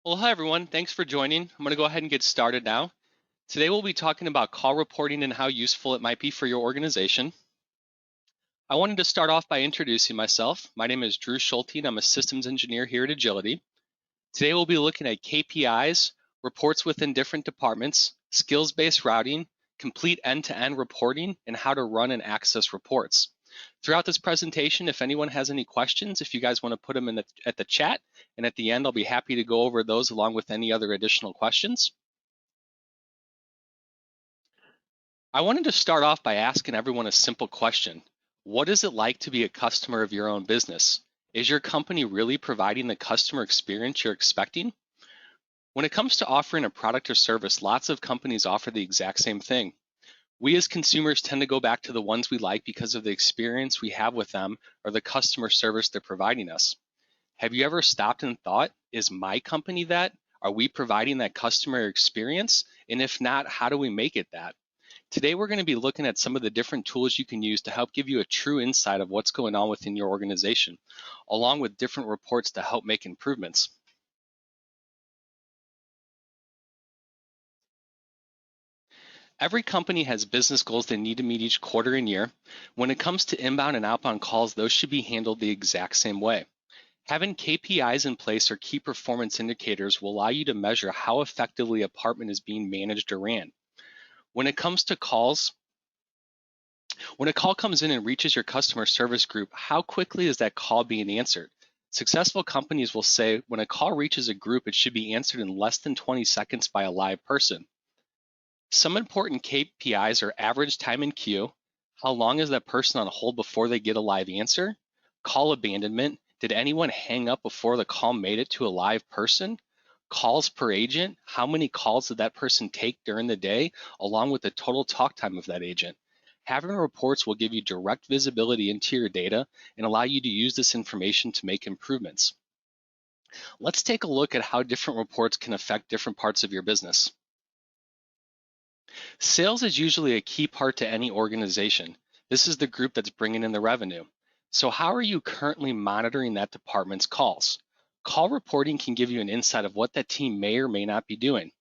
Well, hi everyone. Thanks for joining. I'm going to go ahead and get started now. Today we'll be talking about call reporting and how useful it might be for your organization. I wanted to start off by introducing myself. My name is Drew Schulte, and I'm a systems engineer here at Agility. Today we'll be looking at KPIs, reports within different departments, skills-based routing, complete end-to-end reporting, and how to run and access reports. Throughout this presentation, if anyone has any questions, if you guys want to put them at the chat, and at the end I'll be happy to go over those along with any other additional questions. I wanted to start off by asking everyone a simple question. What is it like to be a customer of your own business? Is your company really providing the customer experience you're expecting? When it comes to offering a product or service, lots of companies offer the exact same thing. We as consumers tend to go back to the ones we like because of the experience we have with them or the customer service they're providing us. Have you ever stopped and thought, is my company that? Are we providing that customer experience? And if not, how do we make it that? Today, we're going to be looking at some of the different tools you can use to help give you a true insight of what's going on within your organization, along with different reports to help make improvements. Every company has business goals they need to meet each quarter and year. When it comes to inbound and outbound calls, those should be handled the exact same way. Having KPIs in place or key performance indicators will allow you to measure how effectively a department is being managed or ran. When it comes to calls, when a call comes in and reaches your customer service group, how quickly is that call being answered? Successful companies will say when a call reaches a group, it should be answered in less than 20 seconds by a live person. Some important KPIs are average time in queue, how long is that person on hold before they get a live answer, call abandonment, did anyone hang up before the call made it to a live person, calls per agent, how many calls did that person take during the day, along with the total talk time of that agent. Having reports will give you direct visibility into your data and allow you to use this information to make improvements. Let's take a look at how different reports can affect different parts of your business. Sales is usually a key part to any organization. This is the group that's bringing in the revenue. So how are you currently monitoring that department's calls? Call reporting can give you an insight of what that team may or may not be doing.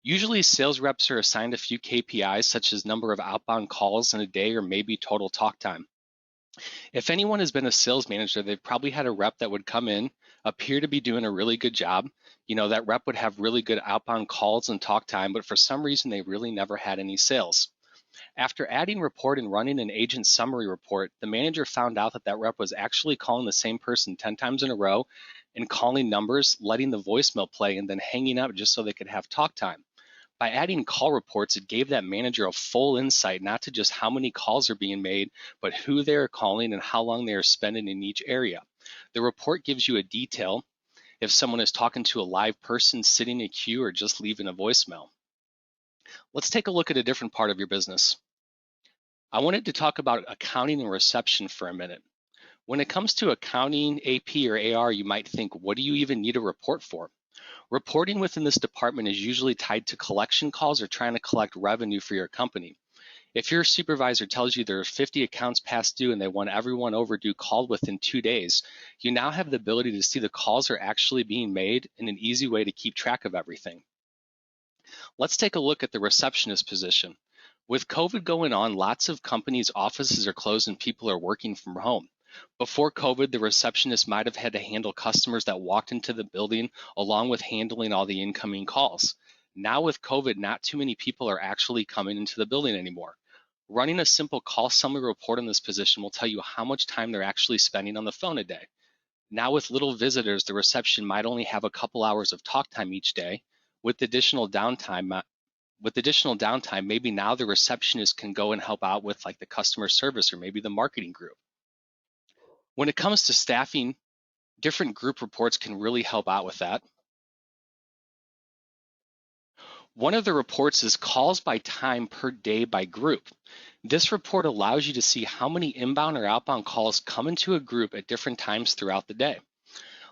Usually sales reps are assigned a few KPIs such as number of outbound calls in a day or maybe total talk time. If anyone has been a sales manager, they've probably had a rep that would come in, appear to be doing a really good job. That rep would have really good outbound calls and talk time, but for some reason, they really never had any sales. After adding report and running an agent summary report, the manager found out that that rep was actually calling the same person 10 times in a row and calling numbers, letting the voicemail play, and then hanging up just so they could have talk time. By adding call reports, it gave that manager a full insight, not to just how many calls are being made, but who they are calling and how long they are spending in each area. The report gives you a detail if someone is talking to a live person, sitting in a queue, or just leaving a voicemail. Let's take a look at a different part of your business. I wanted to talk about accounting and reception for a minute. When it comes to accounting, AP, or AR, you might think, what do you even need a report for? Reporting within this department is usually tied to collection calls or trying to collect revenue for your company. If your supervisor tells you there are 50 accounts past due and they want everyone overdue called within 2 days, you now have the ability to see the calls are actually being made and an easy way to keep track of everything. Let's take a look at the receptionist position. With COVID going on, lots of companies' offices are closed and people are working from home. Before COVID, the receptionist might have had to handle customers that walked into the building along with handling all the incoming calls. Now with COVID, not too many people are actually coming into the building anymore. Running a simple call summary report on this position will tell you how much time they're actually spending on the phone a day. Now with little visitors, the reception might only have a couple hours of talk time each day. With additional downtime, maybe now the receptionist can go and help out with like the customer service or maybe the marketing group. When it comes to staffing, different group reports can really help out with that. One of the reports is calls by time per day by group. This report allows you to see how many inbound or outbound calls come into a group at different times throughout the day.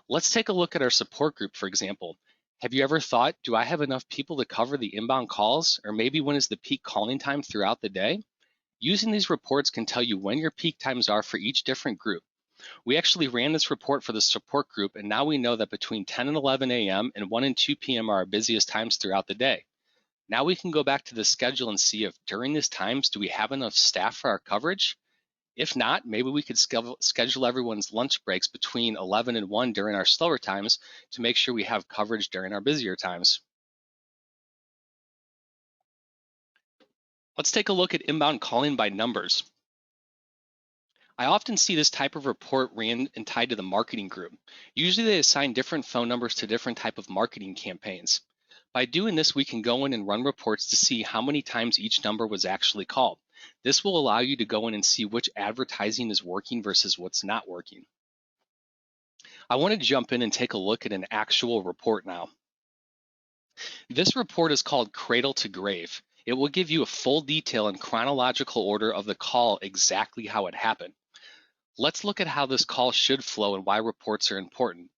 Let's take a look at our support group, for example. Have you ever thought, do I have enough people to cover the inbound calls? Or maybe when is the peak calling time throughout the day? Using these reports can tell you when your peak times are for each different group. We actually ran this report for the support group, and now we know that between 10 and 11 a.m. and 1 and 2 p.m. are our busiest times throughout the day. Now we can go back to the schedule and see if during these times, do we have enough staff for our coverage? If not, maybe we could schedule everyone's lunch breaks between 11 and 1 during our slower times to make sure we have coverage during our busier times. Let's take a look at inbound calling by numbers. I often see this type of report ran and tied to the marketing group. Usually they assign different phone numbers to different type of marketing campaigns. By doing this, we can go in and run reports to see how many times each number was actually called. This will allow you to go in and see which advertising is working versus what's not working. I want to jump in and take a look at an actual report now. This report is called Cradle to Grave. It will give you a full detail and chronological order of the call, exactly how it happened. Let's look at how this call should flow and why reports are important.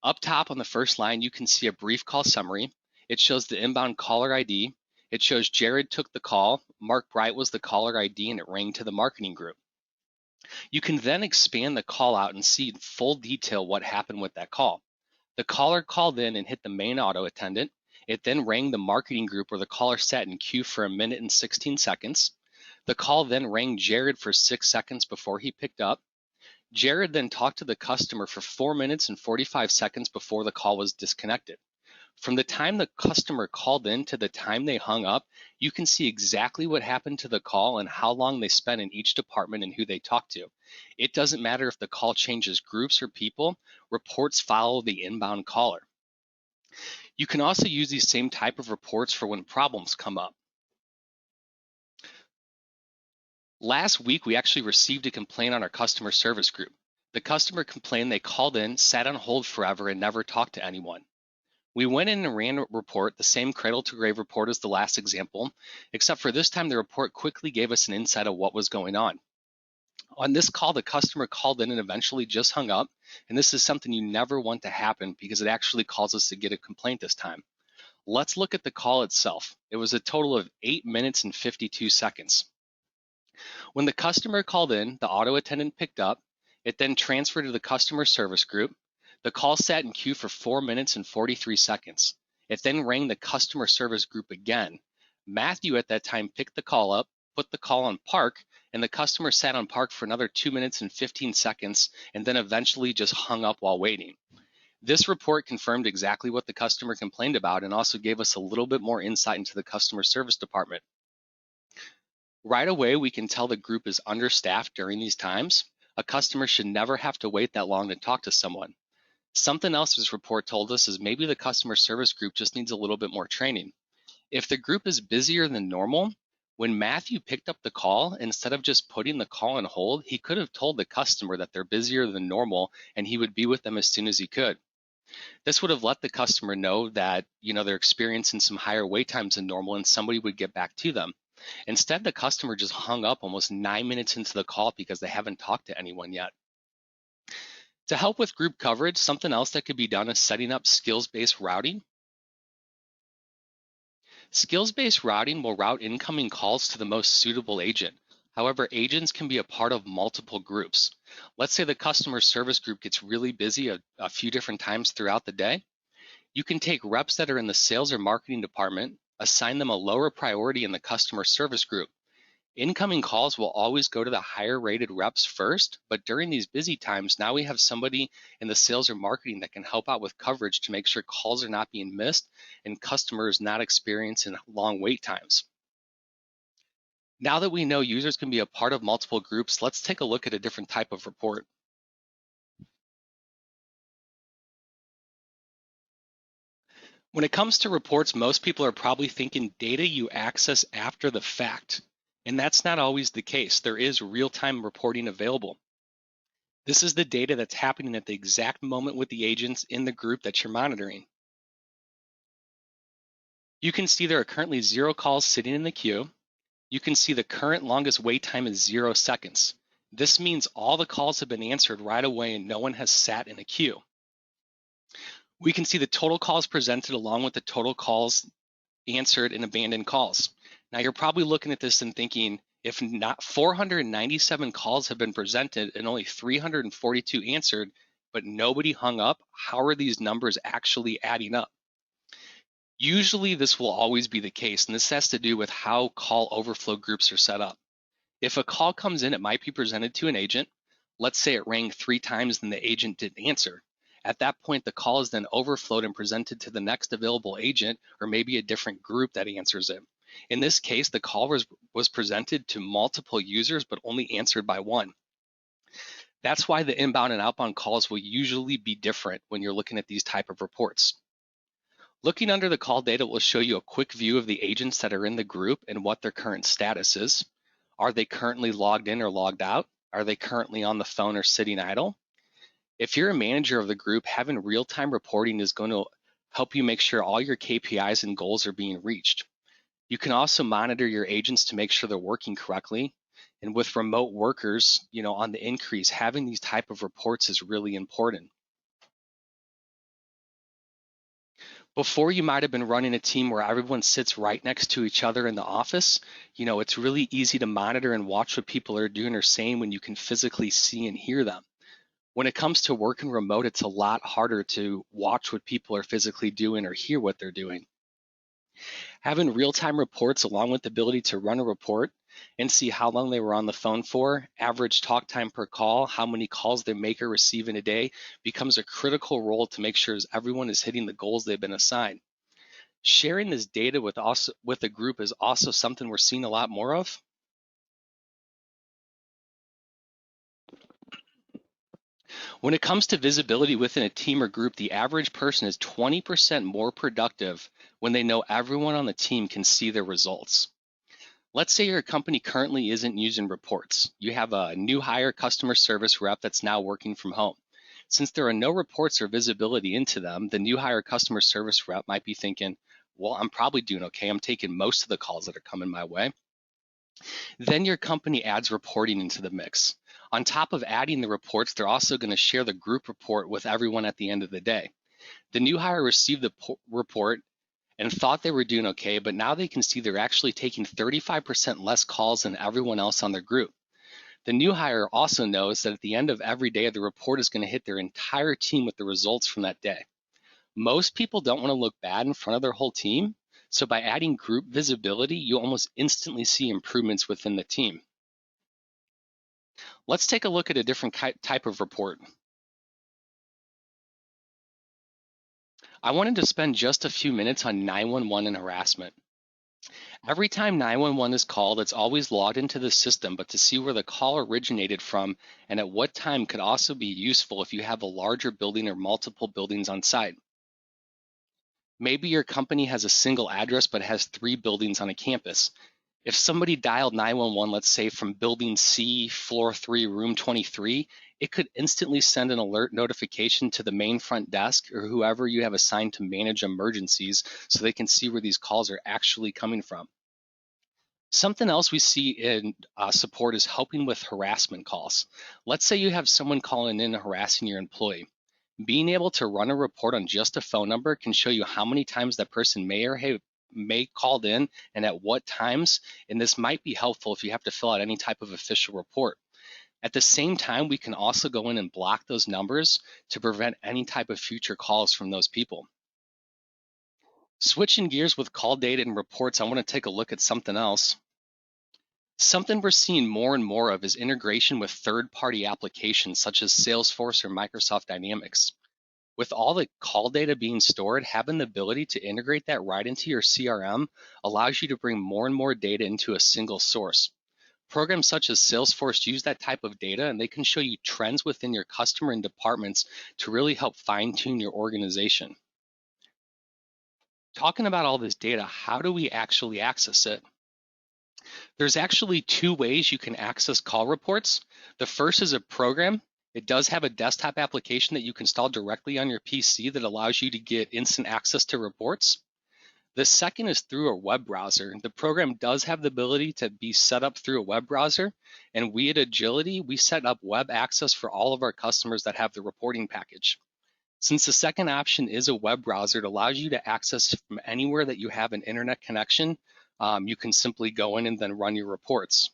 Up top on the first line, you can see a brief call summary. It shows the inbound caller ID. It shows Jared took the call, Mark Bright was the caller ID, and it rang to the marketing group. You can then expand the call out and see in full detail what happened with that call. The caller called in and hit the main auto attendant. It then rang the marketing group where the caller sat in queue for 1 minute and 16 seconds. The call then rang Jared for 6 seconds before he picked up. Jared then talked to the customer for 4 minutes and 45 seconds before the call was disconnected. From the time the customer called in to the time they hung up, you can see exactly what happened to the call and how long they spent in each department and who they talked to. It doesn't matter if the call changes groups or people, reports follow the inbound caller. You can also use these same type of reports for when problems come up. Last week, we actually received a complaint on our customer service group. The customer complained they called in, sat on hold forever, and never talked to anyone. We went in and ran a report, the same cradle to grave report as the last example, except for this time the report quickly gave us an insight of what was going on. On this call, the customer called in and eventually just hung up, and this is something you never want to happen because it actually calls us to get a complaint this time. Let's look at the call itself. It was a total of 8 minutes and 52 seconds. When the customer called in, the auto attendant picked up. It then transferred to the customer service group. The call sat in queue for 4 minutes and 43 seconds. It then rang the customer service group again. Matthew at that time picked the call up, put the call on park, and the customer sat on park for another 2 minutes and 15 seconds, and then eventually just hung up while waiting. This report confirmed exactly what the customer complained about and also gave us a little bit more insight into the customer service department. Right away, we can tell the group is understaffed during these times. A customer should never have to wait that long to talk to someone. Something else this report told us is maybe the customer service group just needs a little bit more training. If the group is busier than normal, when Matthew picked up the call, instead of just putting the call on hold, he could have told the customer that they're busier than normal and he would be with them as soon as he could. This would have let the customer know that, they're experiencing some higher wait times than normal and somebody would get back to them. Instead, the customer just hung up almost 9 minutes into the call because they haven't talked to anyone yet. To help with group coverage, something else that could be done is setting up skills-based routing. Skills-based routing will route incoming calls to the most suitable agent. However, agents can be a part of multiple groups. Let's say the customer service group gets really busy a few different times throughout the day. You can take reps that are in the sales or marketing department, assign them a lower priority in the customer service group. Incoming calls will always go to the higher rated reps first, but during these busy times, now we have somebody in the sales or marketing that can help out with coverage to make sure calls are not being missed and customers not experiencing long wait times. Now that we know users can be a part of multiple groups, let's take a look at a different type of report. When it comes to reports, most people are probably thinking data you access after the fact. And that's not always the case. There is real-time reporting available. This is the data that's happening at the exact moment with the agents in the group that you're monitoring. You can see there are currently 0 calls sitting in the queue. You can see the current longest wait time is 0 seconds. This means all the calls have been answered right away and no one has sat in a queue. We can see the total calls presented along with the total calls answered and abandoned calls. Now you're probably looking at this and thinking, If not 497 calls have been presented and only 342 answered, but nobody hung up, how are these numbers actually adding up? Usually this will always be the case, and this has to do with how call overflow groups are set up. If a call comes in, it might be presented to an agent. Let's say it rang 3 times and the agent didn't answer. At that point, the call is then overflowed and presented to the next available agent or maybe a different group that answers it. In this case, the call was presented to multiple users but only answered by one. That's why the inbound and outbound calls will usually be different when you're looking at these type of reports. Looking under the call data will show you a quick view of the agents that are in the group and what their current status is. Are they currently logged in or logged out? Are they currently on the phone or sitting idle? If you're a manager of the group, having real-time reporting is going to help you make sure all your KPIs and goals are being reached. You can also monitor your agents to make sure they're working correctly. And with remote workers, on the increase, having these type of reports is really important. Before, you might have been running a team where everyone sits right next to each other in the office. It's really easy to monitor and watch what people are doing or saying when you can physically see and hear them. When it comes to working remote, it's a lot harder to watch what people are physically doing or hear what they're doing. Having real-time reports along with the ability to run a report and see how long they were on the phone for, average talk time per call, how many calls they make or receive in a day becomes a critical role to make sure everyone is hitting the goals they've been assigned. Sharing this data with a group is also something we're seeing a lot more of. When it comes to visibility within a team or group, the average person is 20% more productive when they know everyone on the team can see their results. Let's say your company currently isn't using reports. You have a new hire customer service rep that's now working from home. Since there are no reports or visibility into them, the new hire customer service rep might be thinking, well, I'm probably doing okay. I'm taking most of the calls that are coming my way. Then your company adds reporting into the mix. On top of adding the reports, they're also going to share the group report with everyone at the end of the day. The new hire received the report and thought they were doing okay, but now they can see they're actually taking 35% less calls than everyone else on their group. The new hire also knows that at the end of every day, the report is going to hit their entire team with the results from that day. Most people don't want to look bad in front of their whole team, so by adding group visibility, you almost instantly see improvements within the team. Let's take a look at a different type of report. I wanted to spend just a few minutes on 911 and harassment. Every time 911 is called, it's always logged into the system, but to see where the call originated from and at what time could also be useful if you have a larger building or multiple buildings on site. Maybe your company has a single address but has 3 buildings on a campus. If somebody dialed 911, let's say from building C, floor 3, room 23, it could instantly send an alert notification to the main front desk or whoever you have assigned to manage emergencies so they can see where these calls are actually coming from. Something else we see in support is helping with harassment calls. Let's say you have someone calling in and harassing your employee. Being able to run a report on just a phone number can show you how many times that person may called in and at what times, and this might be helpful if you have to fill out any type of official report. At the same time, we can also go in and block those numbers to prevent any type of future calls from those people. Switching gears with call data and reports, I want to take a look at something else. Something we're seeing more and more of is integration with third-party applications such as Salesforce or Microsoft Dynamics. With all the call data being stored, having the ability to integrate that right into your CRM allows you to bring more and more data into a single source. Programs such as Salesforce use that type of data, and they can show you trends within your customer and departments to really help fine-tune your organization. Talking about all this data, how do we actually access it? There's actually 2 ways you can access call reports. The first is a program. It does have a desktop application that you can install directly on your PC that allows you to get instant access to reports. The second is through a web browser. The program does have the ability to be set up through a web browser, and we at Agility, we set up web access for all of our customers that have the reporting package. Since the second option is a web browser, it allows you to access from anywhere that you have an internet connection. You can simply go in and then run your reports.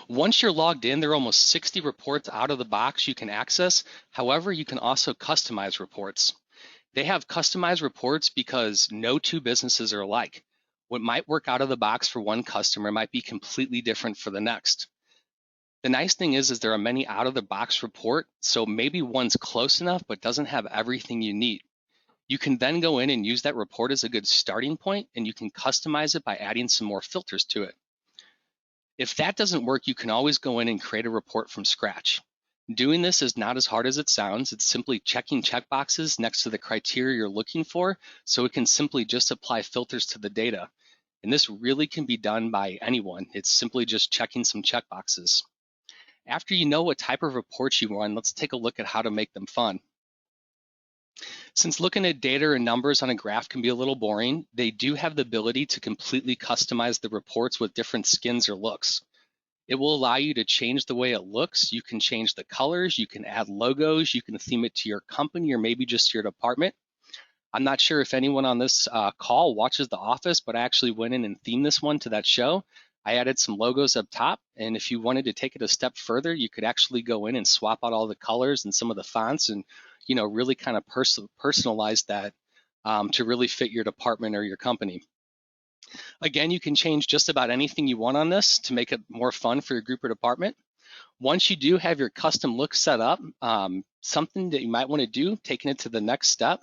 Once you're logged in, there are almost 60 reports out of the box you can access. However, you can also customize reports. They have customized reports because no two businesses are alike. What might work out of the box for one customer might be completely different for the next. The nice thing is there are many out of the box report, so maybe one's close enough but doesn't have everything you need. You can then go in and use that report as a good starting point, and you can customize it by adding some more filters to it. If that doesn't work, you can always go in and create a report from scratch. Doing this is not as hard as it sounds. It's simply checking checkboxes next to the criteria you're looking for, so it can simply just apply filters to the data. And this really can be done by anyone. It's simply just checking some checkboxes. After you know what type of reports you want, let's take a look at how to make them fun. Since looking at data and numbers on a graph can be a little boring, they do have the ability to completely customize the reports with different skins or looks. It will allow you to change the way it looks. You can change the colors, you can add logos, you can theme it to your company or maybe just your department. I'm not sure if anyone on this call watches The Office, but I actually went in and themed this one to that show. I added some logos up top, and if you wanted to take it a step further, you could actually go in and swap out all the colors and some of the fonts and really kind of personalize that to really fit your department or your company. Again, you can change just about anything you want on this to make it more fun for your group or department. Once you do have your custom look set up, something that you might want to do, taking it to the next step,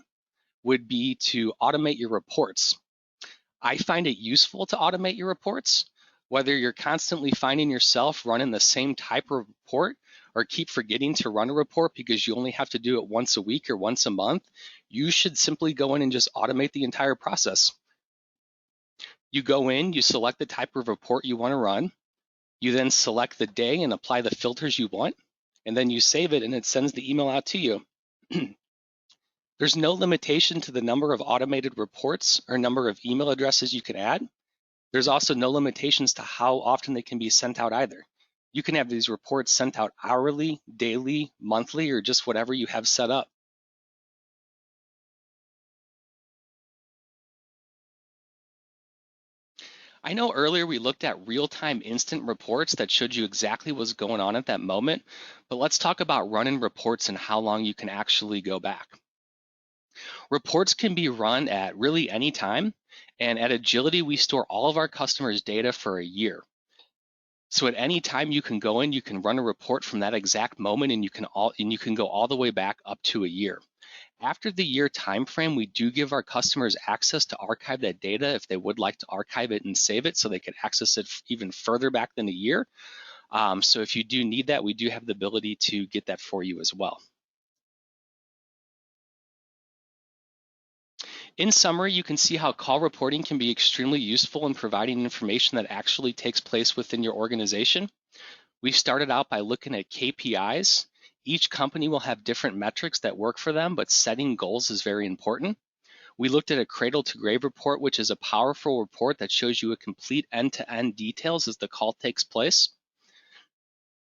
would be to automate your reports. I find it useful to automate your reports. Whether you're constantly finding yourself running the same type of report or keep forgetting to run a report because you only have to do it once a week or once a month, you should simply go in and just automate the entire process. You go in, you select the type of report you want to run, you then select the day and apply the filters you want, and then you save it and it sends the email out to you. There's no limitation to the number of automated reports or number of email addresses you can add. There's also no limitations to how often they can be sent out either. You can have these reports sent out hourly, daily, monthly, or just whatever you have set up. I know earlier we looked at real-time instant reports that showed you exactly what's going on at that moment, but let's talk about running reports and how long you can actually go back. Reports can be run at really any time, and at Agility, we store all of our customers' data for a year. So at any time you can go in, you can run a report from that exact moment, and you can go all the way back up to a year. After the year time frame, we do give our customers access to archive that data if they would like to archive it and save it so they could access it even further back than a year. So if you do need that, we do have the ability to get that for you as well. In summary, you can see how call reporting can be extremely useful in providing information that actually takes place within your organization. We started out by looking at KPIs. Each company will have different metrics that work for them, but setting goals is very important. We looked at a cradle to grave report, which is a powerful report that shows you a complete end-to-end details as the call takes place.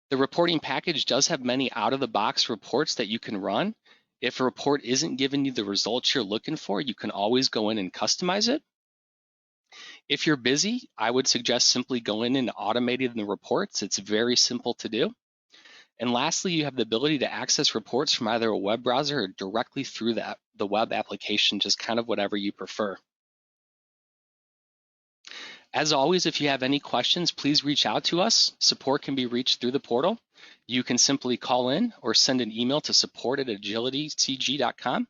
The reporting package does have many out-of-the-box reports that you can run. If a report isn't giving you the results you're looking for, you can always go in and customize it. If you're busy, I would suggest simply going in and automating the reports. It's very simple to do. And lastly, you have the ability to access reports from either a web browser or directly through the web application, just kind of whatever you prefer. As always, if you have any questions, please reach out to us. Support can be reached through the portal. You can simply call in or send an email to support@agilitycg.com.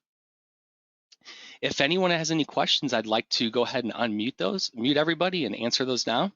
If anyone has any questions, I'd like to go ahead and mute everybody and answer those now.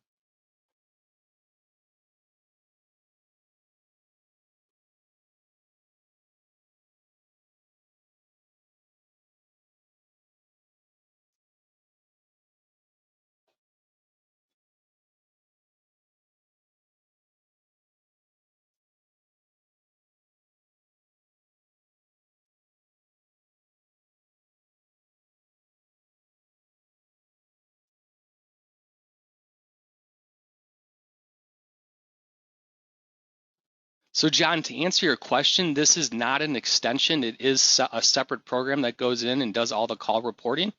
So John, to answer your question, this is not an extension. It is a separate program that goes in and does all the call reporting.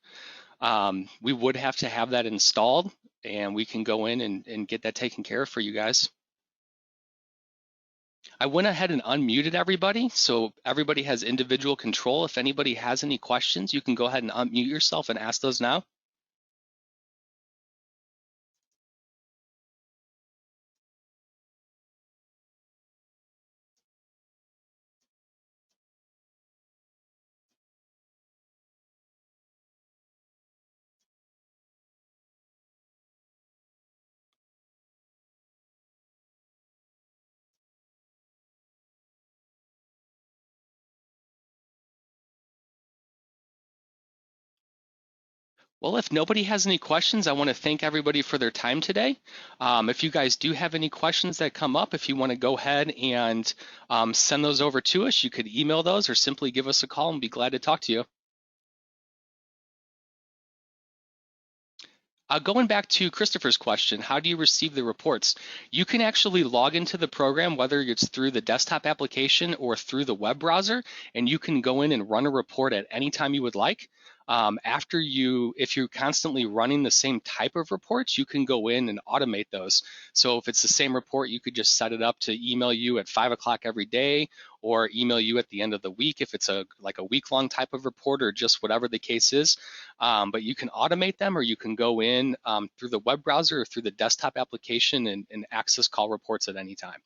We would have to have that installed, and we can go in and get that taken care of for you guys. I went ahead and unmuted everybody, so everybody has individual control. If anybody has any questions, you can go ahead and unmute yourself and ask those now. Well, if nobody has any questions, I want to thank everybody for their time today. If you guys do have any questions that come up, if you want to go ahead and send those over to us, you could email those or simply give us a call and be glad to talk to you. Going back to Christopher's question, how do you receive the reports? You can actually log into the program, whether it's through the desktop application or through the web browser, and you can go in and run a report at any time you would like. If you're constantly running the same type of reports, you can go in and automate those. So if it's the same report, you could just set it up to email you at 5 o'clock every day, or email you at the end of the week if it's like a week-long type of report, or just whatever the case is. But you can automate them, or you can go in through the web browser or through the desktop application and access call reports at any time.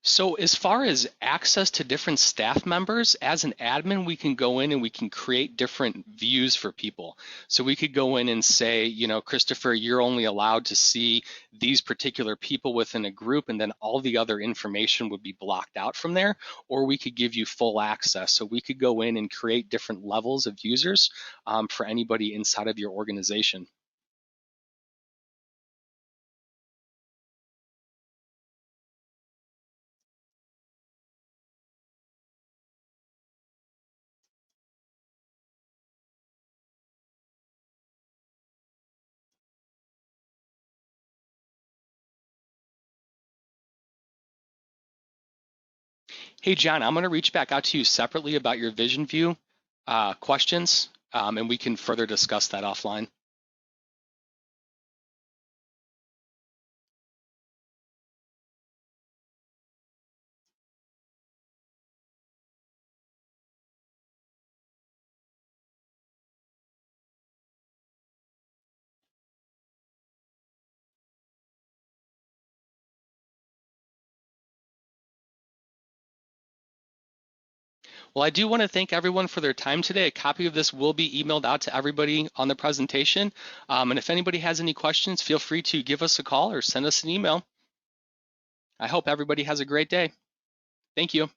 So as far as access to different staff members, as an admin, we can go in and we can create different views for people. So we could go in and say, Christopher, you're only allowed to see these particular people within a group, and then all the other information would be blocked out from there. Or we could give you full access. So we could go in and create different levels of users for anybody inside of your organization. Hey, John, I'm going to reach back out to you separately about your vision view questions, and we can further discuss that offline. Well, I do want to thank everyone for their time today. A copy of this will be emailed out to everybody on the presentation. And if anybody has any questions, feel free to give us a call or send us an email. I hope everybody has a great day. Thank you.